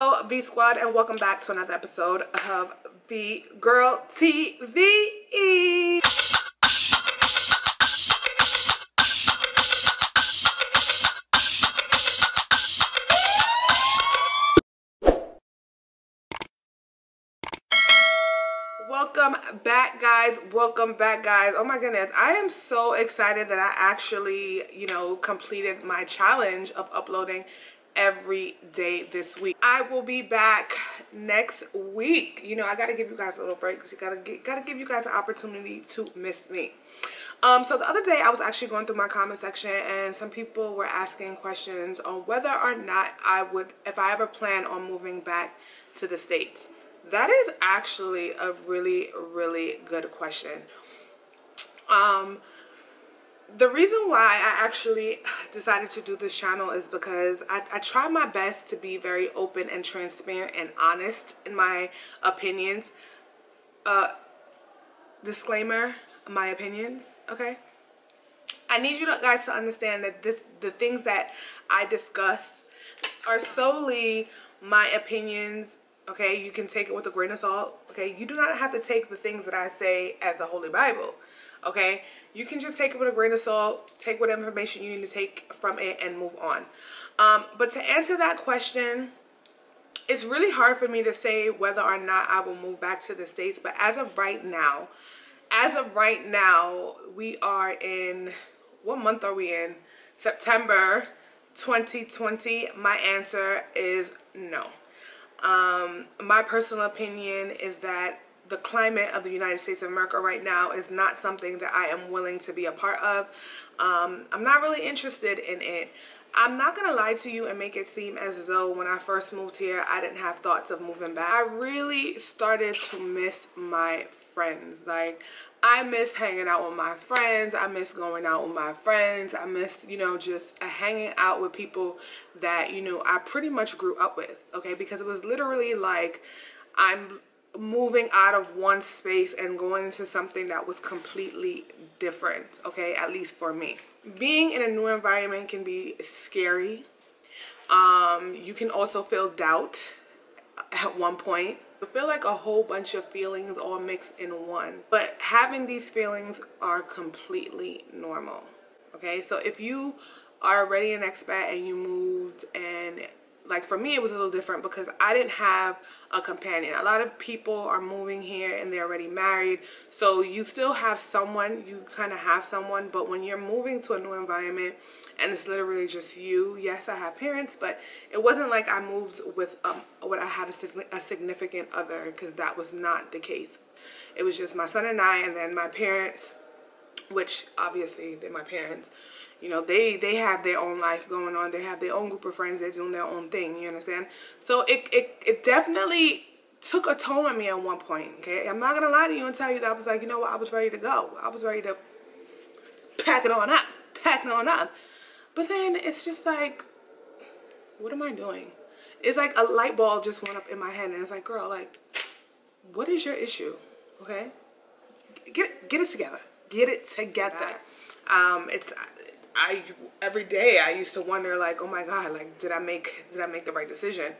Hello, V Squad, and welcome back to another episode of VGirl TV. Welcome back, guys. Welcome back, guys. Oh my goodness, I am so excited that I actually, completed my challenge of uploading every day this week. I will be back next week. I gotta give you guys a little break because you gotta give you guys an opportunity to miss me. So the other day I was actually going through my comment section and some people were asking questions on whether or not if I ever plan on moving back to the States. That is actually a really, really good question. The reason why I actually decided to do this channel is because I try my best to be very open and transparent and honest in my opinions. Disclaimer, my opinions, okay? I need you guys to understand that the things that I discuss are solely my opinions, okay? You can take it with a grain of salt, okay? You do not have to take the things that I say as the Holy Bible, okay? You can just take it with a grain of salt, take what information you need to take from it and move on. But to answer that question, it's really hard for me to say whether or not I will move back to the States. But as of right now, we are in, what month are we in? September 2020. My answer is no. My personal opinion is that the climate of the United States of America right now is not something that I am willing to be a part of. I'm not really interested in it. I'm not gonna lie to you and make it seem as though when I first moved here I didn't have thoughts of moving back. I really started to miss my friends. Like, I miss hanging out with my friends. I miss going out with my friends. I miss, just hanging out with people that, I pretty much grew up with, okay? Because it was literally like I'm moving out of one space and going into something that was completely different, okay? At least for me. Being in a new environment can be scary. You can also feel doubt at one point. I feel like a whole bunch of feelings all mixed in one. But having these feelings are completely normal, okay? So if you are already an expat and you moved, and like for me it was a little different because I didn't have a companion. A lot of people are moving here and they're already married, so you still have someone, you kind of have someone. But when you're moving to a new environment and it's literally just you, yes, I have parents, but it wasn't like I moved with what I had a significant other, because that was not the case. It was just my son and I, and then my parents, which obviously they're my parents. They have their own life going on. They have their own group of friends. They're doing their own thing, you understand? So it definitely took a toll on me at one point, okay? I'm not going to lie to you and tell you that I was like, you know what, I was ready to go. I was ready to pack it on up. But then it's just like, what am I doing? It's like a light bulb just went up in my head, and it's like, girl, like, what is your issue, okay? Get it together. Get it together. Every day I used to wonder, like, oh my God, like, did I make the right decision?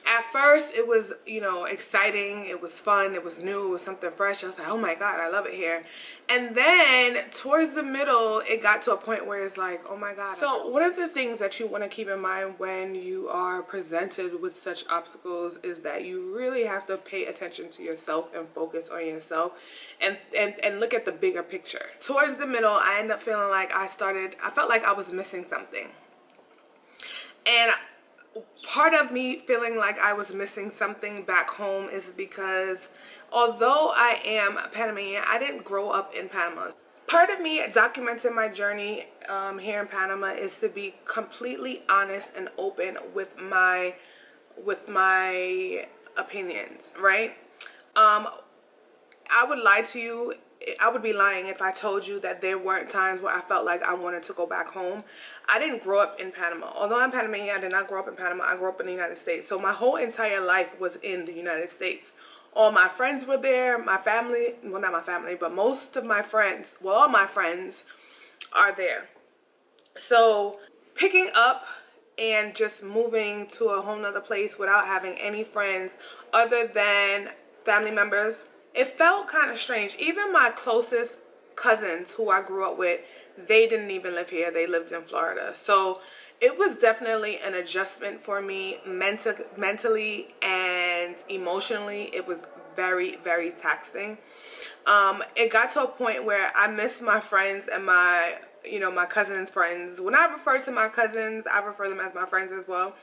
At first it was, exciting, it was fun, it was new, it was something fresh. I was like, oh my God, I love it here. And then towards the middle it got to a point where it's like, oh my God. So one of the things that you want to keep in mind when you are presented with such obstacles is that you really have to pay attention to yourself and focus on yourself and look at the bigger picture. Towards the middle I ended up feeling like I felt like I was missing something. And part of me feeling like I was missing something back home is because although I am Panamanian, I didn't grow up in Panama. Part of me documenting my journey here in Panama is to be completely honest and open with my opinions, right? I would lie to you. I would be lying if I told you that there weren't times where I felt like I wanted to go back home. I didn't grow up in Panama. Although I'm Panamanian, I did not grow up in Panama. I grew up in the United States. So my whole entire life was in the United States. All my friends were there. My family, well, not my family, but most of my friends, well, all my friends are there. So picking up and just moving to a whole nother place without having any friends other than family members, it felt kind of strange. Even my closest cousins who I grew up with, they didn't even live here. They lived in Florida. So it was definitely an adjustment for me mentally and emotionally. It was very, very taxing. It got to a point where I missed my friends and my cousins' friends. When I refer to my cousins, I refer them as my friends as well.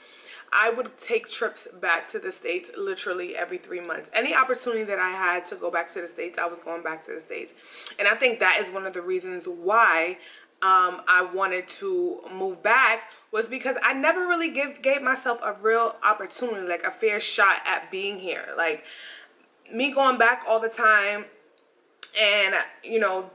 I would take trips back to the States literally every 3 months. Any opportunity that I had to go back to the States, I was going back to the States. And I think that is one of the reasons why I wanted to move back, was because I never really gave myself a real opportunity, like a fair shot at being here. Like, me going back all the time and, you know,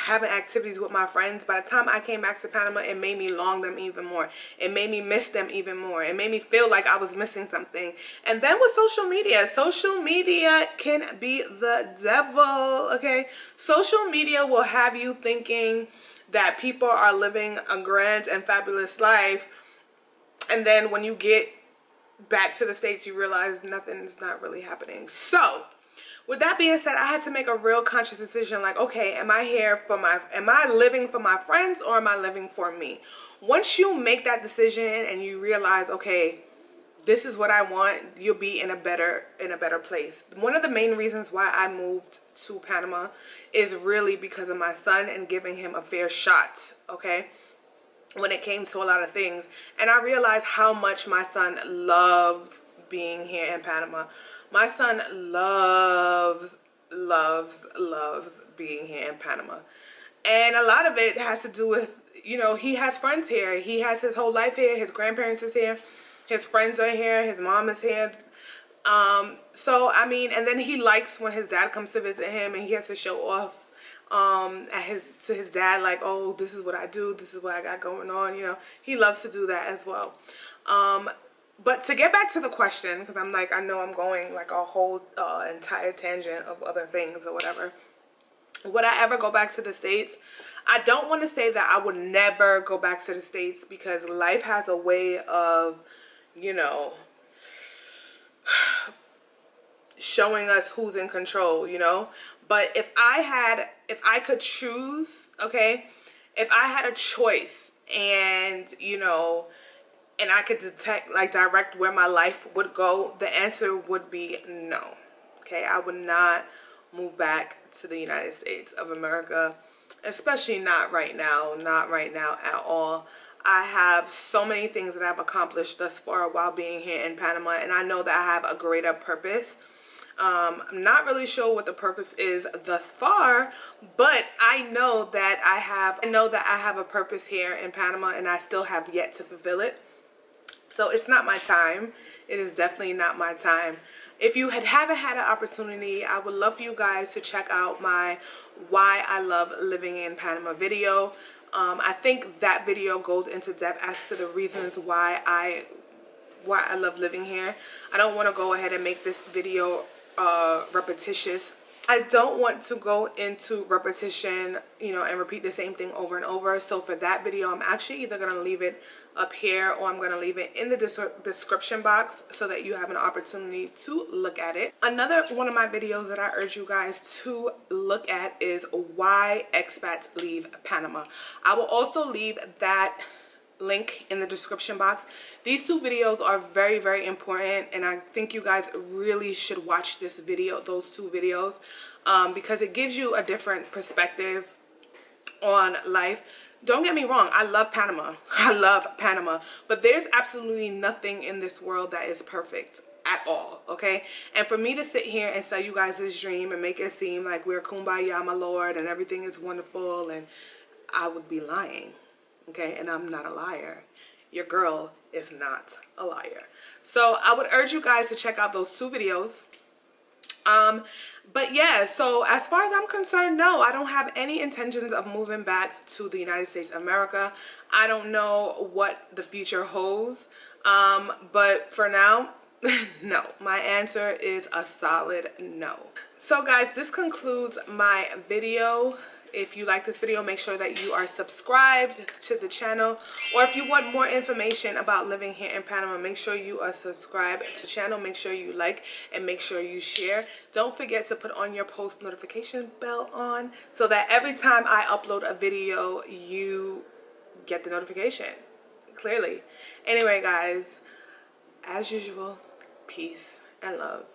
having activities with my friends, by the time I came back to Panama, it made me long them even more. It made me miss them even more. It made me feel like I was missing something. And then with social media can be the devil, okay? Social media will have you thinking that people are living a grand and fabulous life, and then when you get back to the States, you realize nothing's not really happening. So with that being said, I had to make a real conscious decision, like, okay, am I living for my friends, or am I living for me? Once you make that decision and you realize, okay, this is what I want, you'll be in a better place. One of the main reasons why I moved to Panama is really because of my son and giving him a fair shot, okay, when it came to a lot of things. And I realized how much my son loves being here in Panama. My son loves being here in Panama. And a lot of it has to do with, you know, he has friends here. He has his whole life here. His grandparents is here. His friends are here. His mom is here. So, I mean, and then he likes when his dad comes to visit him and he has to show off to his dad, like, oh, this is what I do. This is what I got going on. You know, he loves to do that as well. But to get back to the question, because I know I'm going like a whole entire tangent of other things or whatever. Would I ever go back to the States? I don't want to say that I would never go back to the States, because life has a way of, you know, showing us who's in control, you know. But if I could choose, okay, if I had a choice and, you know, and I could direct where my life would go, the answer would be no. Okay, I would not move back to the United States of America, especially not right now at all. I have so many things that I've accomplished thus far while being here in Panama, and I know that I have a greater purpose. I'm not really sure what the purpose is thus far, but I know that I have a purpose here in Panama, and I still have yet to fulfill it. So it's not my time. It is definitely not my time. If you haven't had an opportunity, I would love for you guys to check out my Why I Love Living in Panama video. I think that video goes into depth as to the reasons why I love living here. I don't want to go ahead and make this video repetitious. I don't want to go into repetition, you know, and repeat the same thing over and over. So for that video, I'm actually either going to leave it up here, or I'm going to leave it in the description box so that you have an opportunity to look at it. Another one of my videos that I urge you guys to look at is Why Expats Leave Panama. I will also leave that link in the description box. These two videos are very, very important, and I think you guys really should watch those two videos, because it gives you a different perspective on life. Don't get me wrong, I love Panama. I love Panama, but there's absolutely nothing in this world that is perfect at all, okay? And for me to sit here and sell you guys this dream and make it seem like we're kumbaya, my lord, and everything is wonderful, and I would be lying. Okay, and I'm not a liar. Your girl is not a liar. So I would urge you guys to check out those two videos. But yeah, so as far as I'm concerned, no, I don't have any intentions of moving back to the United States of America. I don't know what the future holds. But for now, no. My answer is a solid no. So guys, this concludes my video. If you like this video, make sure that you are subscribed to the channel. Or if you want more information about living here in Panama, make sure you are subscribed to the channel. Make sure you like and make sure you share. Don't forget to put on your post notification bell on so that every time I upload a video, you get the notification clearly. Anyway, guys, as usual, peace and love.